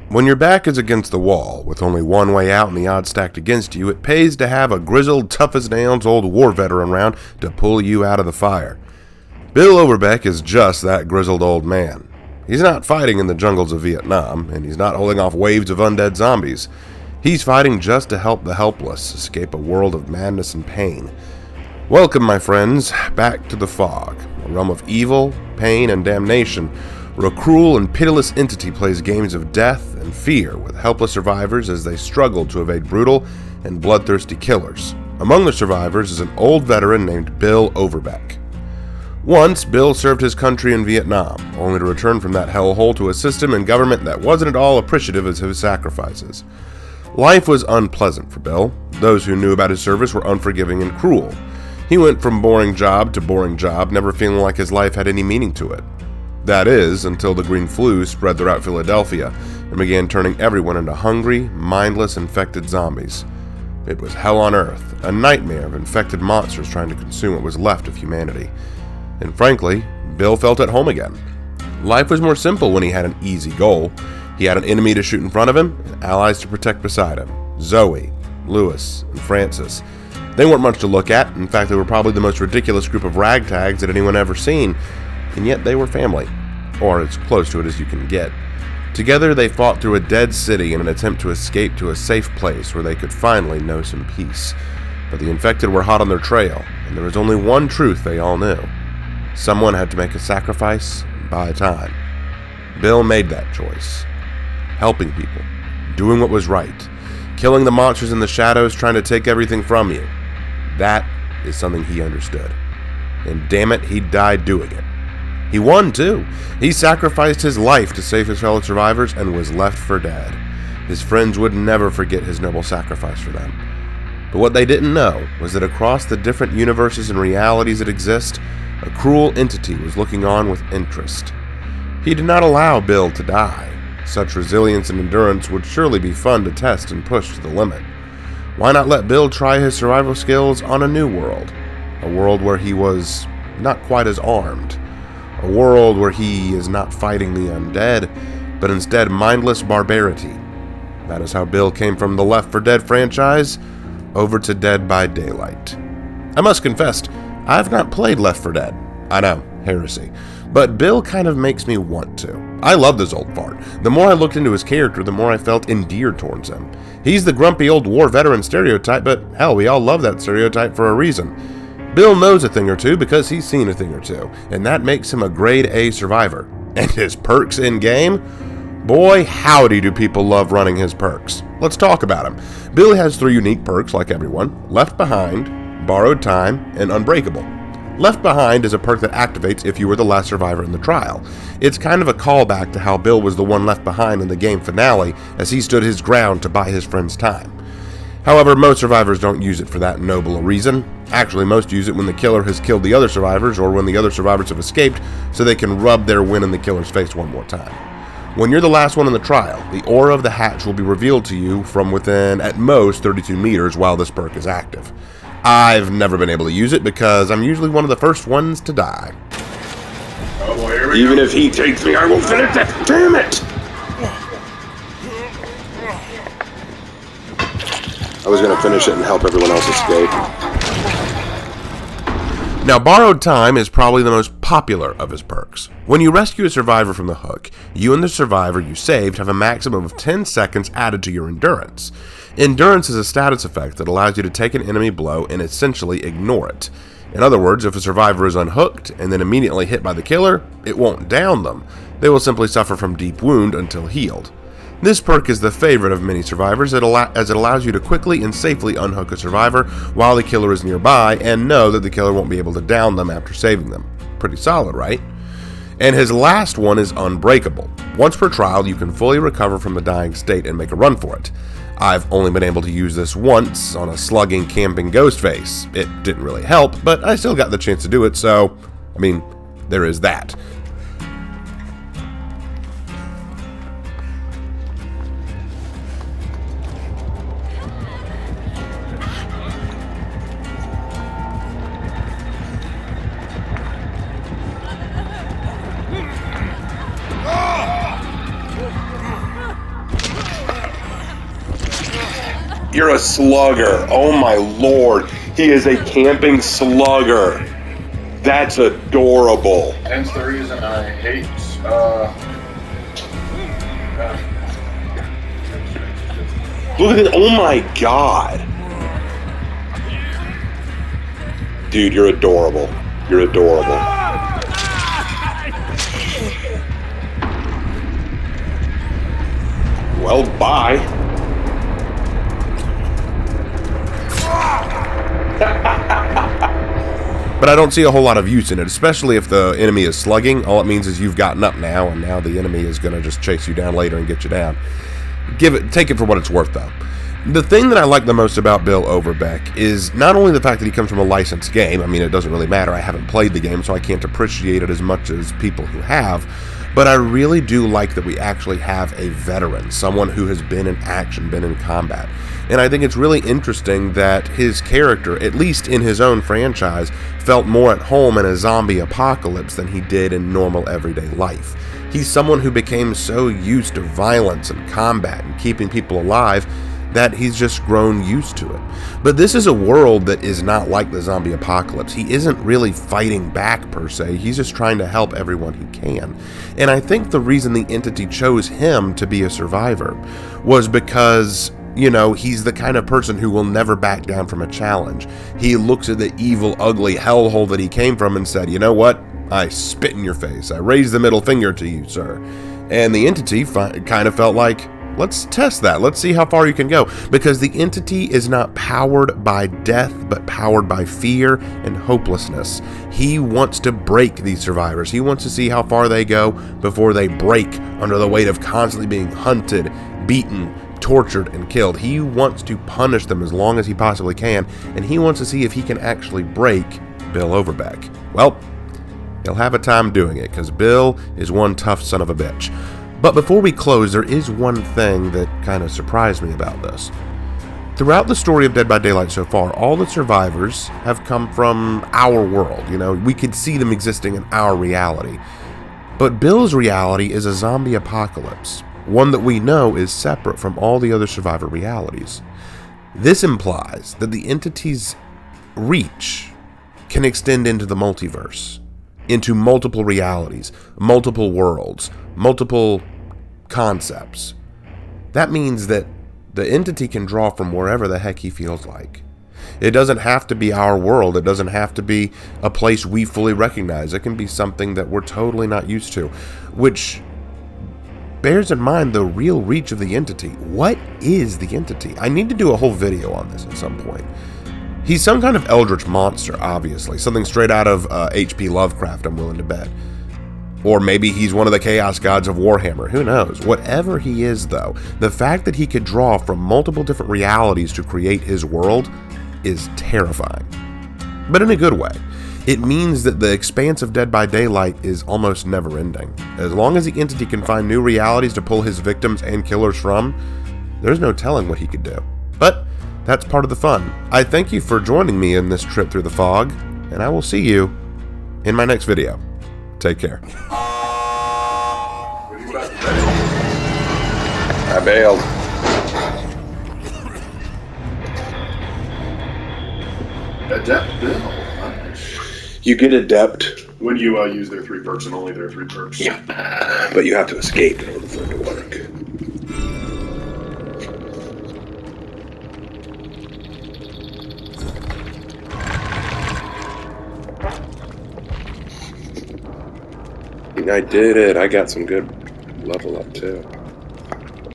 When your back is against the wall, with only one way out and the odds stacked against you, it pays to have a grizzled, tough-as-nails old war veteran around to pull you out of the fire. Bill Overbeck is just that grizzled old man. He's not fighting in the jungles of Vietnam, and he's not holding off waves of undead zombies. He's fighting just to help the helpless escape a world of madness and pain. Welcome, my friends, back to the Fog, a realm of evil, pain, and damnation, where a cruel and pitiless entity plays games of death and fear with helpless survivors as they struggle to evade brutal and bloodthirsty killers. Among the survivors is an old veteran named Bill Overbeck. Once, Bill served his country in Vietnam, only to return from that hellhole to a system and government that wasn't at all appreciative of his sacrifices. Life was unpleasant for Bill. Those who knew about his service were unforgiving and cruel. He went from boring job to boring job, never feeling like his life had any meaning to it. That is, until the green flu spread throughout Philadelphia and began turning everyone into hungry, mindless, infected zombies. It was hell on earth, a nightmare of infected monsters trying to consume what was left of humanity. And frankly, Bill felt at home again. Life was more simple when he had an easy goal. He had an enemy to shoot in front of him and allies to protect beside him. Zoe, Lewis, and Francis. They weren't much to look at. In fact, they were probably the most ridiculous group of ragtags that anyone ever seen. And yet they were family, or as close to it as you can get. Together they fought through a dead city in an attempt to escape to a safe place where they could finally know some peace. But the infected were hot on their trail, and there was only one truth they all knew. Someone had to make a sacrifice and buy time. Bill made that choice. Helping people, doing what was right, killing the monsters in the shadows trying to take everything from you. That is something he understood. And damn it, he died doing it. He won, too. He sacrificed his life to save his fellow survivors and was left for dead. His friends would never forget his noble sacrifice for them. But what they didn't know was that across the different universes and realities that exist, a cruel entity was looking on with interest. He did not allow Bill to die. Such resilience and endurance would surely be fun to test and push to the limit. Why not let Bill try his survival skills on a new world? A world where he was not quite as armed. A world where he is not fighting the undead, but instead mindless barbarity. That is how Bill came from the Left 4 Dead franchise over to Dead by Daylight. I must confess, I've not played Left 4 Dead. I know, heresy. But Bill kind of makes me want to. I love this old fart. The more I looked into his character, the more I felt endeared towards him. He's the grumpy old war veteran stereotype, but hell, we all love that stereotype for a reason. Bill knows a thing or two because he's seen a thing or two, and that makes him a grade A survivor. And his perks in-game? Boy, howdy do people love running his perks. Let's talk about him. Bill has 3 unique perks like everyone: Left Behind, Borrowed Time, and Unbreakable. Left Behind is a perk that activates if you were the last survivor in the trial. It's kind of a callback to how Bill was the one left behind in the game finale as he stood his ground to buy his friends time. However, most survivors don't use it for that noble a reason. Actually, most use it when the killer has killed the other survivors or when the other survivors have escaped so they can rub their win in the killer's face one more time. When you're the last one in the trial, the aura of the hatch will be revealed to you from within at most 32 meters while this perk is active. I've never been able to use it because I'm usually one of the first ones to die. Even if he takes me, I will finish it! Damn it! I was going to finish it and help everyone else escape. Now, Borrowed Time is probably the most popular of his perks. When you rescue a survivor from the hook, you and the survivor you saved have a maximum of 10 seconds added to your endurance. Endurance is a status effect that allows you to take an enemy blow and essentially ignore it. In other words, if a survivor is unhooked and then immediately hit by the killer, it won't down them. They will simply suffer from deep wound until healed. This perk is the favorite of many survivors as it allows you to quickly and safely unhook a survivor while the killer is nearby and know that the killer won't be able to down them after saving them. Pretty solid, right? And his last one is Unbreakable. Once per trial, you can fully recover from the dying state and make a run for it. I've only been able to use this once on a slugging camping ghost face. It didn't really help, but I still got the chance to do it, so, there is that. You're a slugger. Oh my lord. He is a camping slugger. That's adorable. Hence the reason I hate, Look at it. Oh my god. Dude, you're adorable. You're adorable. Well, bye. But I don't see a whole lot of use in it, especially if the enemy is slugging. All it means is you've gotten up now, and now the enemy is going to just chase you down later and get you down. Take it for what it's worth, though. The thing that I like the most about Bill Overbeck is not only the fact that he comes from a licensed game. I mean, it doesn't really matter. I haven't played the game, so I can't appreciate it as much as people who have. But I really do like that we actually have a veteran, someone who has been in action, been in combat. And I think it's really interesting that his character, at least in his own franchise, felt more at home in a zombie apocalypse than he did in normal everyday life. He's someone who became so used to violence and combat and keeping people alive that he's just grown used to it. But this is a world that is not like the zombie apocalypse. He isn't really fighting back per se. He's just trying to help everyone he can. And I think the reason the entity chose him to be a survivor was because, you know, he's the kind of person who will never back down from a challenge. He looks at the evil, ugly hellhole that he came from and said, you know what? I spit in your face. I raise the middle finger to you, sir. And the entity kind of felt like, let's test that. Let's see how far you can go. Because the entity is not powered by death, but powered by fear and hopelessness. He wants to break these survivors. He wants to see how far they go before they break under the weight of constantly being hunted, beaten, tortured, and killed. He wants to punish them as long as he possibly can, and he wants to see if he can actually break Bill Overbeck. Well, he'll have a time doing it, because Bill is one tough son of a bitch. But before we close, there is one thing that kind of surprised me about this. Throughout the story of Dead by Daylight so far, all the survivors have come from our world. You know, we could see them existing in our reality. But Bill's reality is a zombie apocalypse, one that we know is separate from all the other survivor realities. This implies that the entity's reach can extend into the multiverse, into multiple realities, multiple worlds, multiple concepts. That means that the entity can draw from wherever the heck he feels like. It doesn't have to be our world. It doesn't have to be a place we fully recognize. It can be something that we're totally not used to, which bears in mind the real reach of the entity. What is the entity? I need to do a whole video on this at some point. He's some kind of eldritch monster, obviously. Something straight out of H.P. Lovecraft, I'm willing to bet. Or maybe he's one of the chaos gods of Warhammer. Who knows? Whatever he is, though, the fact that he could draw from multiple different realities to create his world is terrifying. But in a good way. It means that the expanse of Dead by Daylight is almost never ending. As long as the entity can find new realities to pull his victims and killers from, there's no telling what he could do. But that's part of the fun. I thank you for joining me in this trip through the fog, and I will see you in my next video. Take care. I bailed. Adept Bill. Nice. You get adept. When you use their 3 perks and only their 3 perks. Yeah. But you have to escape in order for it to work. I did it. I got some good level up too.